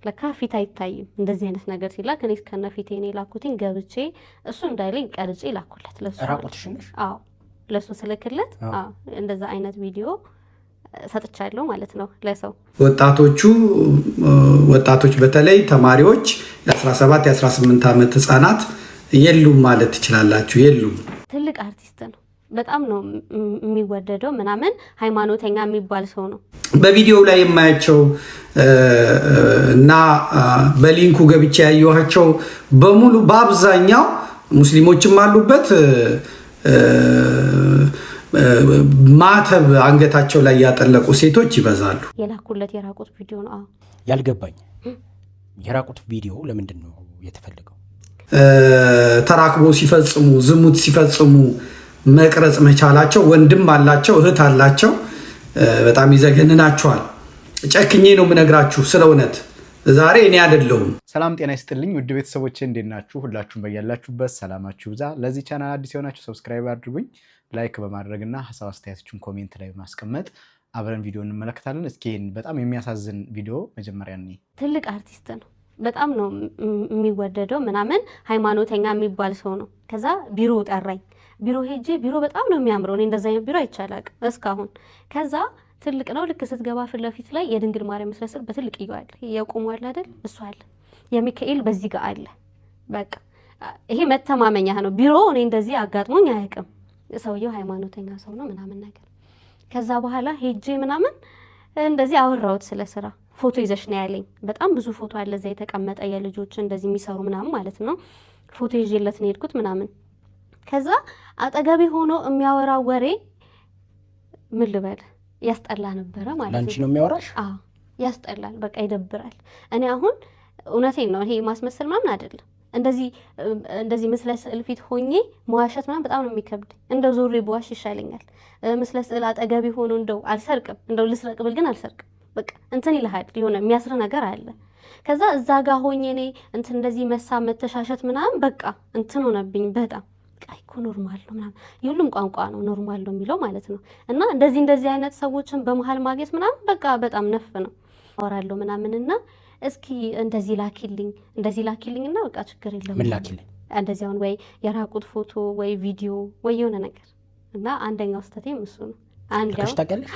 ለካ ፊት አይታይም እንደዚህ አይነት ነገር ሲላክ እኔ እስከነ ፊቴ ነው ላኩትኝ ገብቼ እሱ እንዳይለኝ ቀርጬ ላኩለት ለሱ ራቁትሽን ነሽ? አዎ ለሱ ስልክለት እንደዛ አይነት ቪዲዮ ሰጥቻለሁ ማለት ነው ለሰው ወጣቶች በተለይ ተማሪዎች የ17 የ18 ዓመት ህፃናት የሉም ማለት ትችላላችሁ። የሉም። ትልቅ አርቲስት ነው። በጣም ነው የሚወደደው ምናምን ሃይማኖተኛ የሚባል ሰው ነው። በቪዲዮ ላይ የማያቸው እና በሊንኩ ገብቼ ያየኋቸው በሙሉ በአብዛኛው ሙስሊሞችም አሉበት ማተብ አንገታቸው ላይ ያጠለቁ ሴቶች ይበዛሉ። የላኩለት የራቁት ቪዲዮ ነው። ያልገባኝ የራቁት ቪዲዮ ለምንድን ነው የተፈለገው? ተራክቦ ሲፈጽሙ ዝሙት ሲፈጽሙ መቅረጽ መቻላቸው ወንድም አላቸው እህት አላቸው በጣም ይዘገንናቸዋል። ጨክኜ ነው የምነግራችሁ ስለ እውነት ዛሬ እኔ አይደለሁም። ሰላም ጤና ይስጥልኝ ውድ ቤተሰቦቼ እንዴት ናችሁ? ሁላችሁም በያላችሁበት ሰላማችሁ ይብዛ። ለዚህ ቻናል አዲስ የሆናችሁ ሰብስክራይብ አድርጉኝ፣ ላይክ በማድረግና ሐሳብ አስተያየታችሁን ኮሜንት ላይ በማስቀመጥ አብረን ቪዲዮ እንመለከታለን። እስኪ በጣም የሚያሳዝን ቪዲዮ መጀመሪያ እኔ ትልቅ አርቲስት ነው። በጣም ነው የሚወደደው ምናምን ሃይማኖተኛ የሚባል ሰው ነው። ከዛ ቢሮ ጠራኝ። ቢሮ ሄጄ ቢሮ በጣም ነው የሚያምረው። እኔ እንደዛ አይነት ቢሮ አይቻላቅ እስካሁን። ከዛ ትልቅ ነው። ልክ ስትገባ ፊት ለፊት ላይ የድንግል ማርያም መስለስል በትልቅ ይዋል የቆሙ አለ አይደል? እሱ አለ። የሚካኤል በዚህ ጋር አለ። በቃ ይሄ መተማመኛ ነው። ቢሮ እኔ እንደዚህ አጋጥሞኝ አያውቅም። ሰውየው ሃይማኖተኛ ሰው ነው ምናምን ነገር። ከዛ በኋላ ሄጄ ምናምን እንደዚህ አወራሁት ስለ ስራ። ፎቶ ይዘሽ ነው ያለኝ። በጣም ብዙ ፎቶ አለ እዛ የተቀመጠ የልጆች እንደዚህ የሚሰሩ ምናምን ማለት ነው። ፎቶ ይዤለት ነው የሄድኩት ምናምን። ከዛ አጠገቤ ሆኖ የሚያወራው ወሬ ምን ልበል ያስጠላ ነበረ ማለት ነው። ላንቺ ነው የሚያወራሽ? አዎ ያስጠላል። በቃ ይደብራል። እኔ አሁን እውነቴን ነው፣ ይሄ ማስመሰል ምናምን አይደለም። እንደዚህ ምስለ ስዕል ፊት ሆኜ መዋሸት ምናምን በጣም ነው የሚከብደኝ። እንደው ዞሬ በዋሽ ይሻለኛል። ምስለ ስዕል አጠገቤ ሆኖ እንደው አልሰርቅም፣ እንደው ልስረቅ ብል ግን አልሰርቅም። በቃ እንትን ይልሃል፣ የሆነ የሚያስር ነገር አለ። ከዛ እዛ ጋር ሆኜ እኔ እንትን እንደዚህ መተሻሸት ምናምን በቃ እንትን ሆነብኝ በጣም እኮ ኖርማል ነው ምናምን፣ የሁሉም ቋንቋ ነው ኖርማል ነው የሚለው ማለት ነው። እና እንደዚህ አይነት ሰዎችን በመሀል ማግኘት ምናምን በቃ በጣም ነፍ ነው። አወራለሁ ምናምንና እስኪ እንደዚህ ላኪልኝና በቃ ችግር የለም ምን ላኪልኝ እንደዚህ አሁን ወይ የራቁት ፎቶ ወይ ቪዲዮ ወይ የሆነ ነገር። እና አንደኛው ስተቴም እሱ ነው። አንደኛው ታውቂያለሽ?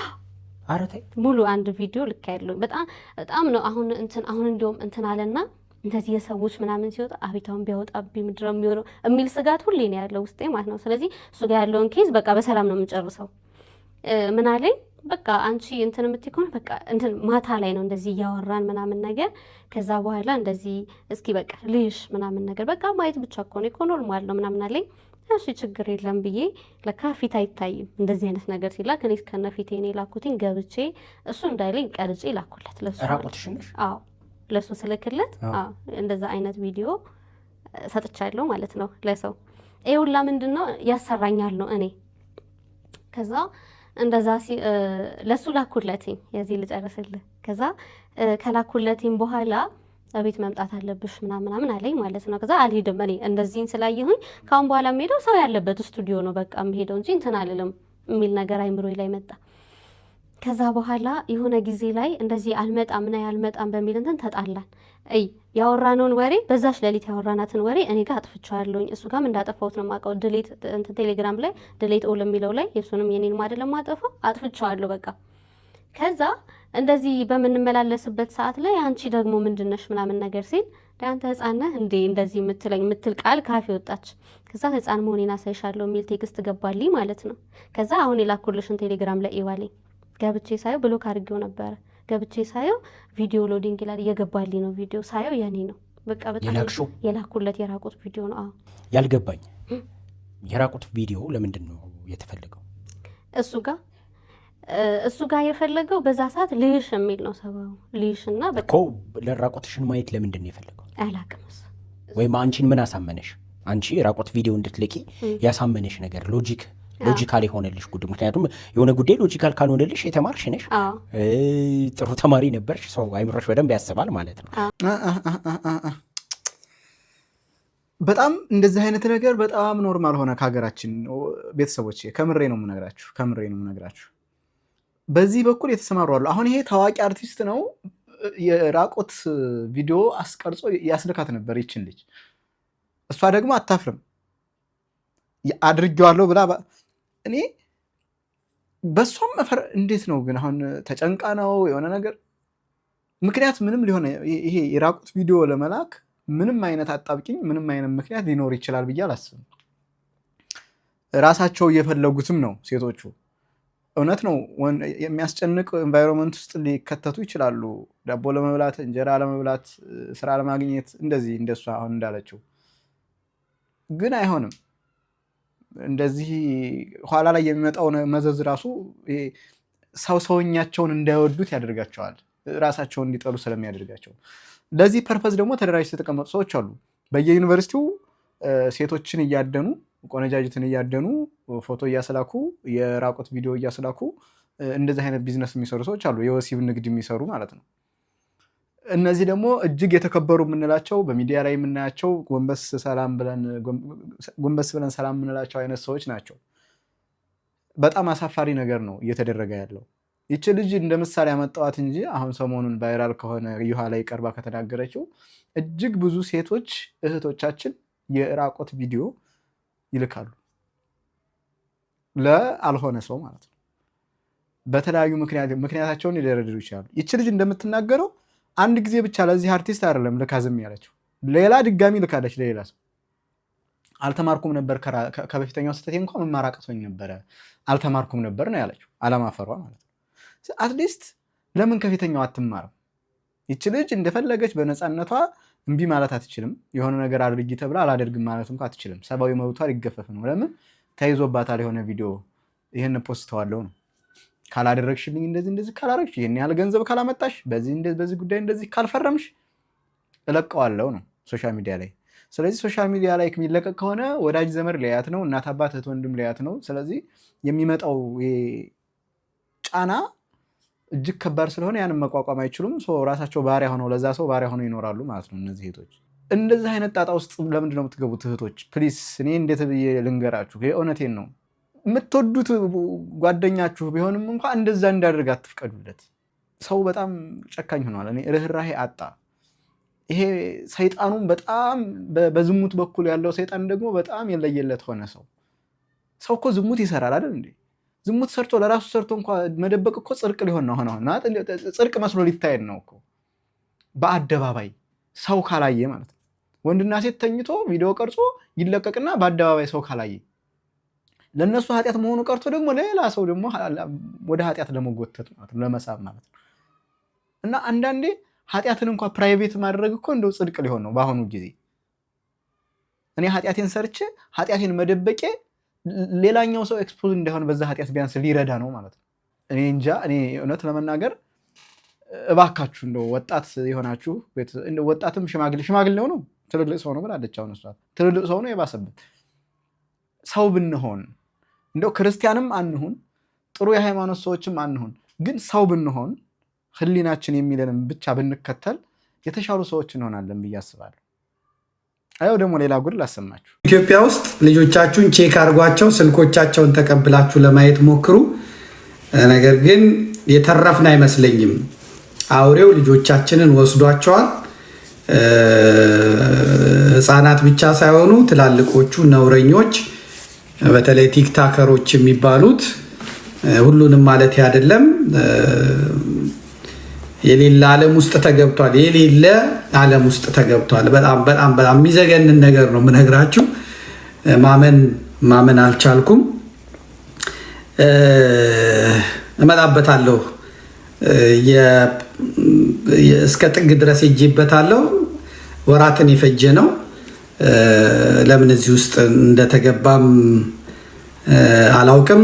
አረታይ ሙሉ አንድ ቪዲዮ ልክ ያለው በጣም ነው። አሁን እንደውም እንትን አለና እንደዚህ የሰዎች ምናምን ሲወጣ አቤታውን ቢያወጣብኝ ምድር የሚሆነው የሚል ስጋት ሁሌ ነው ያለው ውስጤ ማለት ነው። ስለዚህ እሱ ጋር ያለውን ኬዝ በቃ በሰላም ነው የምጨርሰው። ምን አለኝ በቃ አንቺ እንትን የምትይ ከሆነ በቃ እንትን ማታ ላይ ነው እንደዚህ እያወራን ምናምን ነገር። ከዛ በኋላ እንደዚህ እስኪ በቃ ልይሽ ምናምን ነገር በቃ ማየት ብቻ እኮ ኖርማል ነው ምናምን አለኝ። እሺ ችግር የለም ብዬ ለካ ፊት አይታይም እንደዚህ አይነት ነገር ሲላክ እኔ እስከነ ፊቴ ነው ላኩትኝ ገብቼ እሱ እንዳይለኝ ቀርጬ ላኩለት ለሱ። ራቁትሽን ነሽ? አዎ ለሱ ስልክለት እንደዛ አይነት ቪዲዮ ሰጥቻለሁ ማለት ነው ለሰው። ይሄ ሁላ ምንድነው ያሰራኛል ነው እኔ። ከዛ እንደዛ ለሱ ላኩለትኝ የዚህ ልጨርስልህ። ከዛ ከላኩለትኝ በኋላ ቤት መምጣት አለብሽ ምናምን አለኝ ማለት ነው። ከዛ አልሄድም እኔ እንደዚህን ስላየሁኝ ካሁን በኋላ የምሄደው ሰው ያለበት ስቱዲዮ ነው በቃ የምሄደው እንጂ እንትን አልልም የሚል ነገር አይምሮዬ ላይ መጣ። ከዛ በኋላ የሆነ ጊዜ ላይ እንደዚህ አልመጣም በሚል እንትን ተጣላን። ያወራነውን ወሬ በዛሽ ሌሊት ያወራናትን ወሬ እኔ ጋር አጥፍቻለሁኝ። እሱ ጋርም እንዳጠፋሁት ነው የማውቀው። ድሌት እንትን ቴሌግራም ላይ ድሌት ኦል የሚለው ላይ የሱንም የኔን አይደለም ማጠፋው አጥፍቻለሁ በቃ። ከዛ እንደዚህ በምንመላለስበት ሰዓት ላይ አንቺ ደግሞ ምንድነሽ ምናምን ነገር ሲል አንተ ህፃን ነህ እንዴ እንደዚህ የምትል ቃል ካፌ ወጣች። ከዛ ህፃን መሆኔን አሳይሻለሁ የሚል ቴክስት ገባልኝ ማለት ነው። ከዛ አሁን የላኩልሽን ቴሌግራም ላይ ይዋለኝ ገብቼ ሳየው ብሎክ አድርጌው ነበረ። ገብቼ ሳየው ቪዲዮ ሎዲንግ ይላል እየገባልኝ ነው። ቪዲዮ ሳየው የኔ ነው በቃ በጣም የላኩለት የራቁት ቪዲዮ ነው። ያልገባኝ የራቁት ቪዲዮ ለምንድን ነው የተፈለገው? እሱ ጋር የፈለገው በዛ ሰዓት ልይሽ የሚል ነው ሰበው ልይሽና በቃ ለራቁትሽን ማየት ለምንድን ነው የፈለገው? አላውቅም። ወይም አንቺን ምን አሳመነሽ? አንቺ ራቁት ቪዲዮ እንድትልቂ ያሳመነሽ ነገር ሎጂካል የሆነልሽ ጉዳይ? ምክንያቱም የሆነ ጉዳይ ሎጂካል ካልሆነልሽ የተማርሽ ነሽ፣ ጥሩ ተማሪ ነበርሽ፣ ሰው አይምሮሽ በደንብ ያስባል ማለት ነው። በጣም እንደዚህ አይነት ነገር በጣም ኖርማል ሆነ ከሀገራችን። ቤተሰቦች ከምሬ ነው የምነግራችሁ። በዚህ በኩል የተሰማሩ አሉ። አሁን ይሄ ታዋቂ አርቲስት ነው። የራቆት ቪዲዮ አስቀርጾ ያስልካት ነበር ይችን ልጅ። እሷ ደግሞ አታፍርም አድርጌዋለሁ ብላ እኔ በሷም እንዴት ነው ግን አሁን ተጨንቃ ነው የሆነ ነገር ምክንያት ምንም ሊሆን ይሄ የራቆት ቪዲዮ ለመላክ ምንም አይነት አጣብቂኝ ምንም አይነት ምክንያት ሊኖር ይችላል ብዬ አላስብም። ራሳቸው እየፈለጉትም ነው ሴቶቹ። እውነት ነው የሚያስጨንቅ ኤንቫይሮንመንት ውስጥ ሊከተቱ ይችላሉ። ዳቦ ለመብላት እንጀራ ለመብላት ስራ ለማግኘት እንደዚህ እንደሷ አሁን እንዳለችው ግን አይሆንም። እንደዚህ ኋላ ላይ የሚመጣው መዘዝ ራሱ ሰውኛቸውን እንዳይወዱት ያደርጋቸዋል፣ ራሳቸውን እንዲጠሉ ስለሚያደርጋቸው። ለዚህ ፐርፐዝ ደግሞ ተደራጅተው የተቀመጡ ሰዎች አሉ። በየዩኒቨርሲቲው ሴቶችን እያደኑ ቆነጃጅትን እያደኑ ፎቶ እያስላኩ የራቆት ቪዲዮ እያስላኩ እንደዚህ አይነት ቢዝነስ የሚሰሩ ሰዎች አሉ፣ የወሲብ ንግድ የሚሰሩ ማለት ነው። እነዚህ ደግሞ እጅግ የተከበሩ የምንላቸው በሚዲያ ላይ የምናያቸው ጎንበስ ብለን ሰላም የምንላቸው አይነት ሰዎች ናቸው። በጣም አሳፋሪ ነገር ነው እየተደረገ ያለው። ይቺ ልጅ እንደ ምሳሌ ያመጣዋት እንጂ አሁን ሰሞኑን ቫይራል ከሆነ ይሃ ላይ ቀርባ ከተናገረችው እጅግ ብዙ ሴቶች እህቶቻችን የራቆት ቪዲዮ ይልካሉ ለአልሆነ ሰው ማለት ነው። በተለያዩ ምክንያታቸውን ሊደረድሩ ይችላሉ። ይቺ ልጅ እንደምትናገረው አንድ ጊዜ ብቻ ለዚህ አርቲስት አይደለም ልካ ዝም ያለችው፣ ሌላ ድጋሚ ልካለች ለሌላ ሰው። አልተማርኩም ነበር ከበፊተኛው ስህተቴ እንኳን መማር አቅቶኝ ነበረ አልተማርኩም ነበር ነው ያለችው። አለማፈሯ ማለት ነው። አትሊስት ለምን ከፊተኛው አትማርም? ይቺ ልጅ እንደፈለገች በነፃነቷ እምቢ ማለት አትችልም። የሆነ ነገር አድርጊ ተብላ አላደርግም ማለት እንኳ አትችልም። ሰብአዊ መብቷ ሊገፈፍ ነው። ለምን ተይዞባታል። የሆነ ቪዲዮ ይህን ፖስተዋለሁ ነው ካላደረግሽልኝ እንደዚህ ካላረግሽ ይህን ያህል ገንዘብ ካላመጣሽ በዚህ ጉዳይ እንደዚህ ካልፈረምሽ እለቀዋለሁ ነው ሶሻል ሚዲያ ላይ። ስለዚህ ሶሻል ሚዲያ ላይ የሚለቀቅ ከሆነ ወዳጅ ዘመድ ሊያት ነው፣ እናት አባት እህት ወንድም ሊያት ነው። ስለዚህ የሚመጣው ጫና እጅግ ከባድ ስለሆነ ያንን መቋቋም አይችሉም። ራሳቸው ባሪያ ሆነው ለዛ ሰው ባሪያ ሆነው ይኖራሉ ማለት ነው። እነዚህ እህቶች እንደዚህ አይነት ጣጣ ውስጥ ለምንድን ነው የምትገቡት? እህቶች ፕሊስ፣ እኔ እንዴት ብዬ ልንገራችሁ? እውነቴን ነው። የምትወዱት ጓደኛችሁ ቢሆንም እንኳ እንደዛ እንዳደርግ አትፍቀዱለት። ሰው በጣም ጨካኝ ሆኗል። እኔ ርህራሄ አጣ። ይሄ ሰይጣኑም በጣም በዝሙት በኩል ያለው ሰይጣን ደግሞ በጣም የለየለት ሆነ። ሰው እኮ ዝሙት ይሰራል አይደል እንዴ? ዝሙት ሰርቶ ለራሱ ሰርቶ እንኳ መደበቅ እኮ ጽድቅ ሊሆን ነው። ሆነ ጽድቅ መስሎ ሊታየን ነው እኮ በአደባባይ ሰው ካላየ ማለት ነው። ወንድና ሴት ተኝቶ ቪዲዮ ቀርጾ ይለቀቅና በአደባባይ ሰው ካላየ ለነሱ ኃጢአት መሆኑ ቀርቶ ደግሞ ሌላ ሰው ደግሞ ወደ ኃጢአት ለመጎተት ማለት ነው፣ ለመሳብ ማለት ነው። እና አንዳንዴ ኃጢአትን እንኳ ፕራይቬት ማድረግ እኮ እንደው ጽድቅ ሊሆን ነው በአሁኑ ጊዜ። እኔ ኃጢአቴን ሰርቼ ኃጢአቴን መደበቄ ሌላኛው ሰው ኤክስፖዝ እንዳይሆን በዛ ኃጢአት ቢያንስ ሊረዳ ነው ማለት ነው። እኔ እንጃ። እኔ እውነት ለመናገር እባካችሁ እንደው ወጣት የሆናችሁ እንደው ወጣትም ሽማግሌው ነው ትልልቅ ሰው ነው ብላለች። አሁን እሷ ትልልቅ ሰው ነው የባሰበት። ሰው ብንሆን እንደው ክርስቲያንም አንሁን ጥሩ የሃይማኖት ሰዎችም አንሁን፣ ግን ሰው ብንሆን ህሊናችን የሚለንም ብቻ ብንከተል የተሻሉ ሰዎች እንሆናለን ብዬ አስባለሁ። አየው ደግሞ ሌላ ጉድ ላሰማችሁ። ኢትዮጵያ ውስጥ ልጆቻችሁን ቼክ አድርጓቸው፣ ስልኮቻቸውን ተቀብላችሁ ለማየት ሞክሩ። ነገር ግን የተረፍን አይመስለኝም። አውሬው ልጆቻችንን ወስዷቸዋል። ህፃናት ብቻ ሳይሆኑ ትላልቆቹ ነውረኞች፣ በተለይ ቲክታከሮች የሚባሉት ሁሉንም ማለት አይደለም፣ የሌለ ዓለም ውስጥ ተገብቷል። የሌለ ዓለም ውስጥ ተገብቷል። በጣም በጣም በጣም የሚዘገንን ነገር ነው የምነግራችሁ። ማመን አልቻልኩም። እመጣበታለሁ፣ እስከ ጥግ ድረስ ሄጄበታለሁ። ወራትን የፈጀ ነው። ለምን እዚህ ውስጥ እንደተገባም አላውቅም።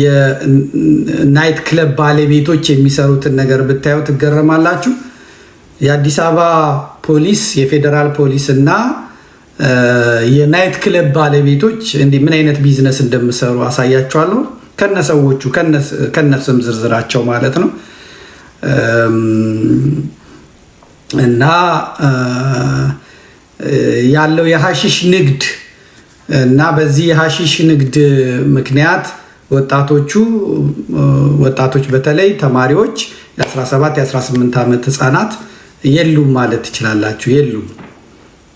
የናይት ክለብ ባለቤቶች የሚሰሩትን ነገር ብታዩ ትገረማላችሁ። የአዲስ አበባ ፖሊስ፣ የፌዴራል ፖሊስ እና የናይት ክለብ ባለቤቶች እንዲህ ምን አይነት ቢዝነስ እንደሚሰሩ አሳያችኋለሁ። ከነሰዎቹ ከነስም ዝርዝራቸው ማለት ነው። እና ያለው የሐሺሽ ንግድ እና በዚህ የሐሺሽ ንግድ ምክንያት ወጣቶች በተለይ ተማሪዎች የ17 የ18 ዓመት ህፃናት የሉም ማለት ትችላላችሁ።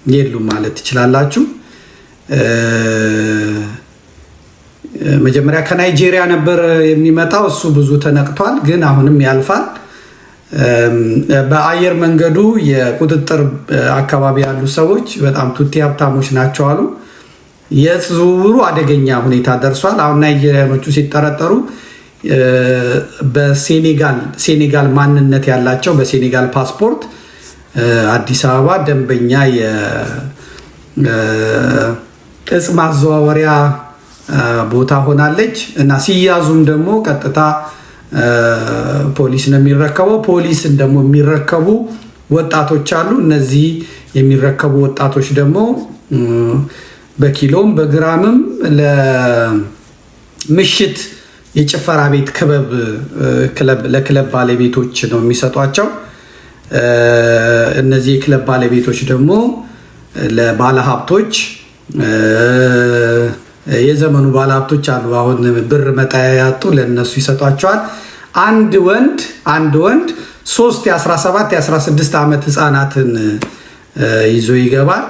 የሉም ማለት ትችላላችሁ። መጀመሪያ ከናይጄሪያ ነበር የሚመጣው። እሱ ብዙ ተነቅቷል፣ ግን አሁንም ያልፋል። በአየር መንገዱ የቁጥጥር አካባቢ ያሉ ሰዎች በጣም ቱቲ ሀብታሞች ናቸው አሉ። የእጽ ዝውውሩ አደገኛ ሁኔታ ደርሷል። አሁን ናይጄሪያኖቹ ሲጠረጠሩ በሴኔጋል ማንነት ያላቸው በሴኔጋል ፓስፖርት አዲስ አበባ ደንበኛ የእጽ ማዘዋወሪያ ቦታ ሆናለች እና ሲያዙም ደግሞ ቀጥታ ፖሊስ ነው የሚረከበው። ፖሊስን ደግሞ የሚረከቡ ወጣቶች አሉ። እነዚህ የሚረከቡ ወጣቶች ደግሞ በኪሎም በግራምም ለምሽት የጭፈራ ቤት ለክለብ ባለቤቶች ነው የሚሰጧቸው። እነዚህ የክለብ ባለቤቶች ደግሞ ለባለሀብቶች የዘመኑ ባለሀብቶች አሉ፣ አሁን ብር መጣያ ያጡ፣ ለነሱ ይሰጧቸዋል። አንድ ወንድ 3 የ17 የ16 ዓመት ህፃናትን ይዞ ይገባል።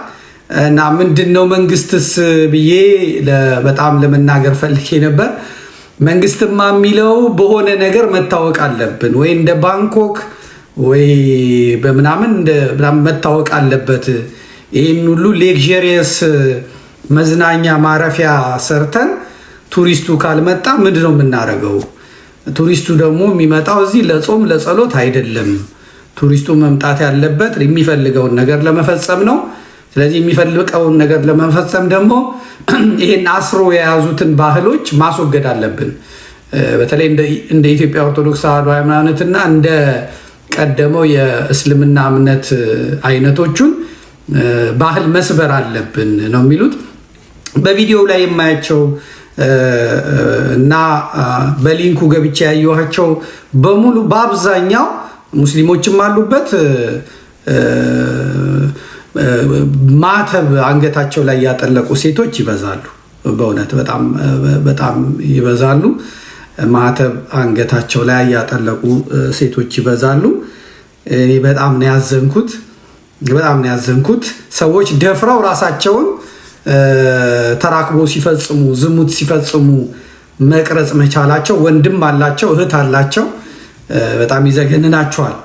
እና ምንድነው መንግስትስ ብዬ በጣም ለመናገር ፈልጌ ነበር። መንግስትማ የሚለው በሆነ ነገር መታወቅ አለብን ወይ እንደ ባንኮክ ወይ በምናምን መታወቅ አለበት። ይህን ሁሉ ሌክዠሪየስ መዝናኛ ማረፊያ ሰርተን ቱሪስቱ ካልመጣ ምንድን ነው የምናደርገው? ቱሪስቱ ደግሞ የሚመጣው እዚህ ለጾም ለጸሎት አይደለም። ቱሪስቱ መምጣት ያለበት የሚፈልገውን ነገር ለመፈጸም ነው። ስለዚህ የሚፈልገውን ነገር ለመፈጸም ደግሞ ይሄን አስሮ የያዙትን ባህሎች ማስወገድ አለብን። በተለይ እንደ ኢትዮጵያ ኦርቶዶክስ ተዋሕዶ ሃይማኖትና እንደ ቀደመው የእስልምና እምነት አይነቶቹን ባህል መስበር አለብን ነው የሚሉት። በቪዲዮ ላይ የማያቸው እና በሊንኩ ገብቼ ያየኋቸው በሙሉ በአብዛኛው ሙስሊሞችም አሉበት። ማተብ አንገታቸው ላይ ያጠለቁ ሴቶች ይበዛሉ። በእውነት በጣም ይበዛሉ። ማተብ አንገታቸው ላይ ያጠለቁ ሴቶች ይበዛሉ። እኔ በጣም ነው ያዘንኩት። ሰዎች ደፍረው ራሳቸውን ተራክቦ ሲፈጽሙ፣ ዝሙት ሲፈጽሙ መቅረጽ መቻላቸው፣ ወንድም አላቸው እህት አላቸው፣ በጣም ይዘገንናቸዋል።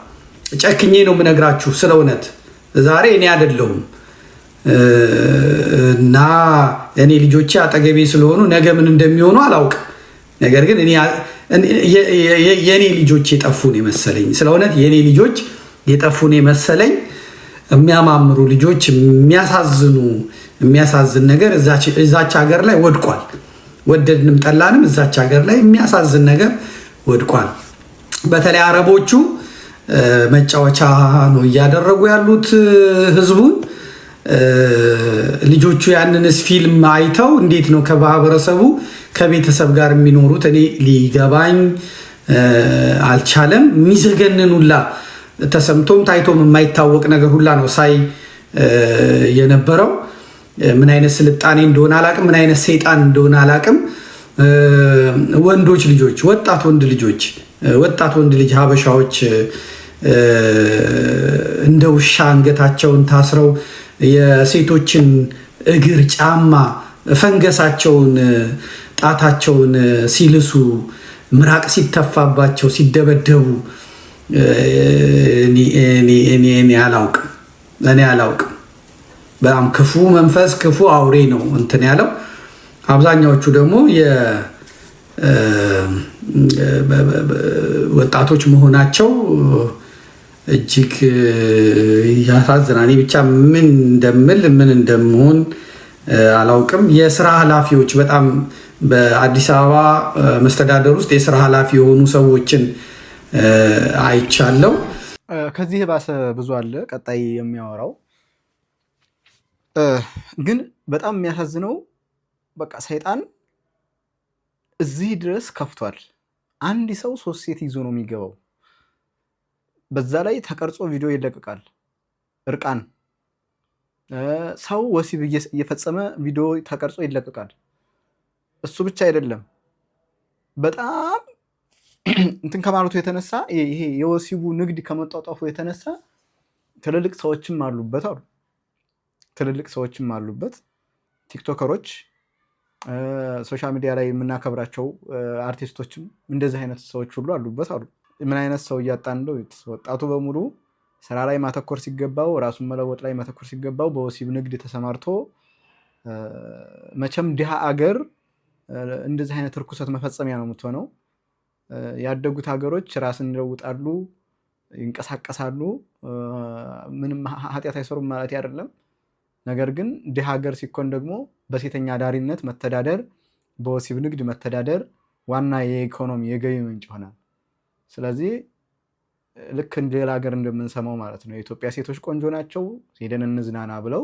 ጨክኜ ነው የምነግራችሁ ስለ እውነት። ዛሬ እኔ አይደለሁም እና እኔ ልጆቼ አጠገቤ ስለሆኑ ነገ ምን እንደሚሆኑ አላውቅም። ነገር ግን የኔ ልጆች የጠፉን የመሰለኝ ስለ እውነት የኔ ልጆች የጠፉን የመሰለኝ የሚያማምሩ ልጆች የሚያሳዝን ነገር እዛች ሀገር ላይ ወድቋል። ወደድንም ጠላንም እዛች ሀገር ላይ የሚያሳዝን ነገር ወድቋል። በተለይ አረቦቹ መጫወቻ ነው እያደረጉ ያሉት ህዝቡን። ልጆቹ ያንንስ ፊልም አይተው እንዴት ነው ከማህበረሰቡ ከቤተሰብ ጋር የሚኖሩት? እኔ ሊገባኝ አልቻለም። የሚዘገንን ሁላ ተሰምቶም ታይቶም የማይታወቅ ነገር ሁላ ነው ሳይ የነበረው። ምን አይነት ስልጣኔ እንደሆነ አላቅም፣ ምን አይነት ሰይጣን እንደሆነ አላቅም። ወንዶች ልጆች፣ ወጣት ወንድ ልጅ ሀበሻዎች እንደ ውሻ አንገታቸውን ታስረው የሴቶችን እግር ጫማ ፈንገሳቸውን ጣታቸውን ሲልሱ ምራቅ ሲተፋባቸው ሲደበደቡ እኔ አላውቅም። በጣም ክፉ መንፈስ ክፉ አውሬ ነው እንትን ያለው። አብዛኛዎቹ ደግሞ ወጣቶች መሆናቸው እጅግ ያሳዝናል። እኔ ብቻ ምን እንደምሆን አላውቅም። የስራ ኃላፊዎች በጣም በአዲስ አበባ መስተዳደር ውስጥ የስራ ኃላፊ የሆኑ ሰዎችን አይቻለው። ከዚህ ባሰ ብዙ አለ ቀጣይ የሚያወራው። ግን በጣም የሚያሳዝነው በቃ ሰይጣን እዚህ ድረስ ከፍቷል። አንድ ሰው 3 ሴት ይዞ ነው የሚገባው። በዛ ላይ ተቀርጾ ቪዲዮ ይለቀቃል። እርቃን ሰው ወሲብ እየፈጸመ ቪዲዮ ተቀርጾ ይለቀቃል። እሱ ብቻ አይደለም፣ በጣም እንትን ከማለቱ የተነሳ ይሄ የወሲቡ ንግድ ከመጧጧፉ የተነሳ ትልልቅ ሰዎችም አሉበት አሉ። ትልልቅ ሰዎችም አሉበት፣ ቲክቶከሮች፣ ሶሻል ሚዲያ ላይ የምናከብራቸው አርቲስቶችም እንደዚህ አይነት ሰዎች ሁሉ አሉበት አሉ። ምን አይነት ሰው እያጣን ነው? ወጣቱ በሙሉ ስራ ላይ ማተኮር ሲገባው፣ ራሱን መለወጥ ላይ ማተኮር ሲገባው በወሲብ ንግድ ተሰማርቶ መቼም ድሃ አገር እንደዚህ አይነት ርኩሰት መፈጸሚያ ነው የምትሆነው። ያደጉት ሀገሮች ራስን ይለውጣሉ፣ ይንቀሳቀሳሉ፣ ምንም ኃጢአት አይሰሩም ማለት አይደለም። ነገር ግን ድሃ ሀገር ሲኮን ደግሞ በሴተኛ አዳሪነት መተዳደር፣ በወሲብ ንግድ መተዳደር ዋና የኢኮኖሚ የገቢ ምንጭ ይሆናል። ስለዚህ ልክ እንደ ሌላ ሀገር እንደምንሰማው ማለት ነው የኢትዮጵያ ሴቶች ቆንጆ ናቸው ሄደን እንዝናና ብለው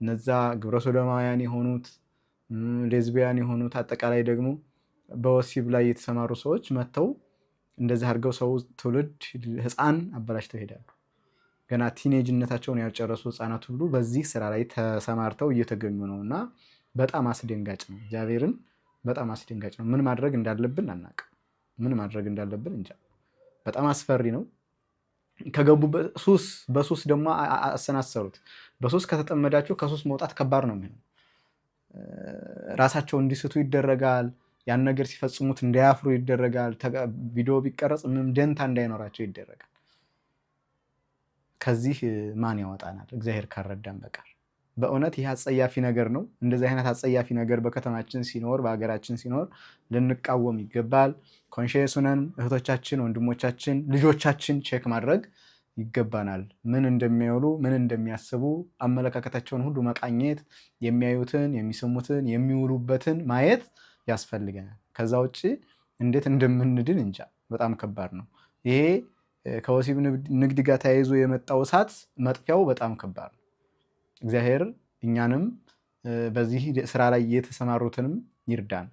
እነዛ ግብረ ሰዶማውያን የሆኑት ሌዝቢያን የሆኑት አጠቃላይ ደግሞ በወሲብ ላይ የተሰማሩ ሰዎች መጥተው እንደዚህ አድርገው ሰው ትውልድ ህፃን አበላሽተው ይሄዳሉ። ገና ቲኔጅነታቸውን ያልጨረሱ ህፃናት ሁሉ በዚህ ስራ ላይ ተሰማርተው እየተገኙ ነው እና በጣም አስደንጋጭ ነው። እግዚአብሔርን በጣም አስደንጋጭ ነው። ምን ማድረግ እንዳለብን አናውቅም። ምን ማድረግ እንዳለብን እንጃ። በጣም አስፈሪ ነው። ከገቡበት በሱስ ደግሞ አሰናሰሩት። በሱስ ከተጠመዳችሁ ከሱስ መውጣት ከባድ ነው የሚሆነው። ራሳቸው እንዲስቱ ይደረጋል። ያን ነገር ሲፈጽሙት እንዳያፍሩ ይደረጋል። ቪዲዮ ቢቀረጽ ምንም ደንታ እንዳይኖራቸው ይደረጋል። ከዚህ ማን ያወጣናል? እግዚአብሔር ካረዳን በቀር። በእውነት ይህ አጸያፊ ነገር ነው። እንደዚህ አይነት አጸያፊ ነገር በከተማችን ሲኖር፣ በሀገራችን ሲኖር ልንቃወም ይገባል። ኮንሽየስ ሆነን እህቶቻችን፣ ወንድሞቻችን፣ ልጆቻችን ቼክ ማድረግ ይገባናል። ምን እንደሚያውሉ፣ ምን እንደሚያስቡ አመለካከታቸውን ሁሉ መቃኘት፣ የሚያዩትን፣ የሚሰሙትን፣ የሚውሉበትን ማየት ያስፈልገናል። ከዛ ውጭ እንዴት እንደምንድን እንጃ። በጣም ከባድ ነው ይሄ። ከወሲብ ንግድ ጋር ተያይዞ የመጣው እሳት መጥፊያው በጣም ከባድ ነው። እግዚአብሔር እኛንም በዚህ ስራ ላይ የተሰማሩትንም ይርዳን።